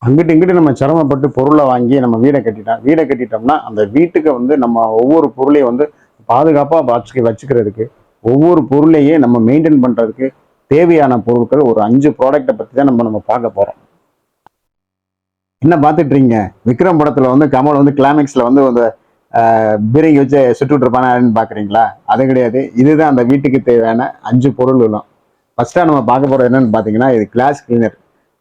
அங்கிட்டு இங்கிட்டு நம்ம சிரமப்பட்டு பொருளை வாங்கி நம்ம வீடை கட்டிட்டோம்னா அந்த வீட்டுக்கு வந்து நம்ம ஒவ்வொரு பொருளையும் வந்து பாதுகாப்பாக வச்சுக்கிறதுக்கு ஒவ்வொரு பொருளையும் நம்ம மெயின்டைன் பண்ணுறதுக்கு தேவையான பொருட்கள் ஒரு 5 ப்ராடக்டை பற்றி தான் நம்ம பார்க்க போகிறோம். என்ன பார்த்துட்டு இருக்கீங்க? விக்ரம் படத்தில் வந்து கமல் வந்து கிளைமேக்ஸில் வந்து அந்த பீரங்கி வச்சு சுட்டுட்டு இருப்பானு பார்க்குறீங்களா? அது கிடையாது. இதுதான் அந்த வீட்டுக்கு தேவையான 5 பொருள்களும். ஃபர்ஸ்ட்டாக நம்ம பார்க்க போகிறது என்னன்னு பார்த்தீங்கன்னா, இது கிளாஸ் கிளீனர்.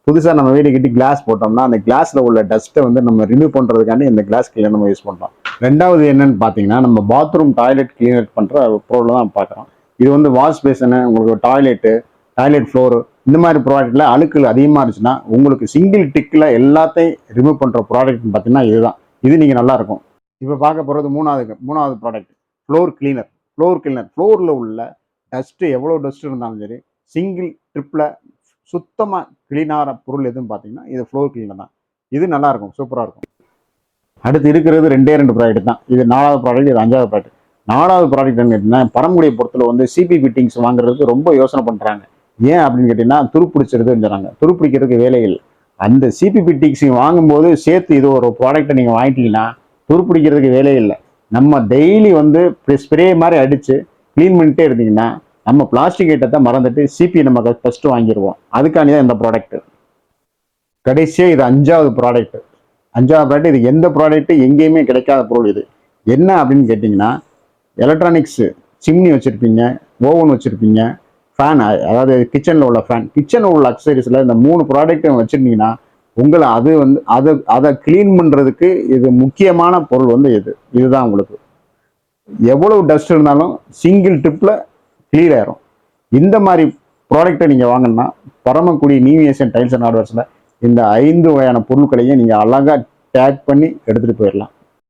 புதுசாக நம்ம வீடு கட்டி கிளாஸ் போட்டோம்னா அந்த கிளாஸில் உள்ள டஸ்ட்டை வந்து நம்ம ரிமூவ் பண்ணுறதுக்காண்டி இந்த கிளாஸ் கிளீனர் நம்ம யூஸ் பண்ணுறோம். ரெண்டாவது என்னன்னு பார்த்தீங்கன்னா, நம்ம பாத்ரூம் டாய்லெட் கிளீனர் பண்ணுற பொருள் தான் பார்க்குறோம். இது வந்து வாஷ் பேசனு, உங்களுக்கு டாய்லெட் ஃப்ளோரு, இந்த மாதிரி ப்ராடக்ட்ல அழுக்குகள் அதிகமாக இருந்துச்சுன்னா உங்களுக்கு சிங்கிள் டிக்கில் எல்லாத்தையும் ரிமூவ் பண்ணுற ப்ராடக்ட்னு பார்த்தீங்கன்னா இதுதான். இது நீங்கள் நல்லா இருக்கும். இப்போ பார்க்க போகிறது மூணாவது ப்ராடக்ட் ஃப்ளோர் கிளீனர். ஃப்ளோரில் உள்ள டஸ்ட்டு எவ்வளோ டஸ்ட் இருந்தாலும் சரி சிங்கிள் ட்ரிப்பில் சுத்தமாக கிளீனான பொருள் எதுன்னு பார்த்தீங்கன்னா இது ஃப்ளோர் கிளீனர் தான். இது நல்லாயிருக்கும், சூப்பராக இருக்கும். அடுத்து இருக்கிறது 2 ப்ராடக்ட் தான். இது 4வது ப்ராடக்ட், இது 5வது ப்ராடக்ட். 4வது ப்ராடக்ட் என்ன கேட்டிங்கன்னா, பரமக்குடியை பொறுத்தல வந்து சிபி ஃபிட்டிங்ஸ் வாங்குறதுக்கு ரொம்ப யோசனை பண்ணுறாங்க. ஏன் அப்படின்னு கேட்டிங்கன்னா துருப்பிடிச்சிருதுன்னு சொல்கிறாங்க. துருப்பிடிக்கிறதுக்கு வேலை இல்லை. அந்த சிபி ஃபிட்டிங்ஸ் வாங்கும்போது சேர்த்து இது ஒரு ப்ராடக்டை நீங்கள் வாங்கிட்டீங்கன்னா துருப்பிடிக்கிறதுக்கு வேலையே இல்லை. நம்ம டெய்லி வந்து ஸ்ப்ரே மாதிரி அடித்து க்ளீன் பண்ணிட்டே இருந்தீங்கன்னா நம்ம பிளாஸ்டிக் ஐட்டத்தை மறந்துட்டு சிபி நம்ம ஃபஸ்ட்டு வாங்கிடுவோம். அதுக்காண்டி தான் இந்த ப்ராடக்ட். கடைசியாக இது 5வது ப்ராடக்ட். இது எந்த ப்ராடக்ட் எங்கேயுமே கிடைக்காத பொருள். இது என்ன அப்படின்னு கேட்டிங்கன்னா, எலக்ட்ரானிக்ஸு சிம்னி வச்சுருப்பீங்க, ஓவன் வச்சுருப்பீங்க, ஃபேன், அதாவது கிச்சனில் உள்ள ஃபேன், கிச்சனில் உள்ள அக்சசரிஸில் இந்த 3 ப்ராடக்ட்டும் வச்சுருந்தீங்கன்னா உங்களை அது வந்து அதை கிளீன் பண்ணுறதுக்கு இது முக்கியமான பொருள் வந்து இதுதான். உங்களுக்கு எவ்வளவு டஸ்ட் இருந்தாலும் சிங்கிள் ட்ரிப்பில் கிளியர் ஆயிரும். இந்த மாதிரி ப்ராடக்டை நீங்கள் வாங்கினா பரமக்குடி நியூ டைல்ஸ் அண்ட் ஹார்ட்வேர்ஸில் இந்த 5 வகையான பொருட்களையும் நீங்கள் அழகாக டேக் பண்ணி எடுத்துகிட்டு போயிடலாம்.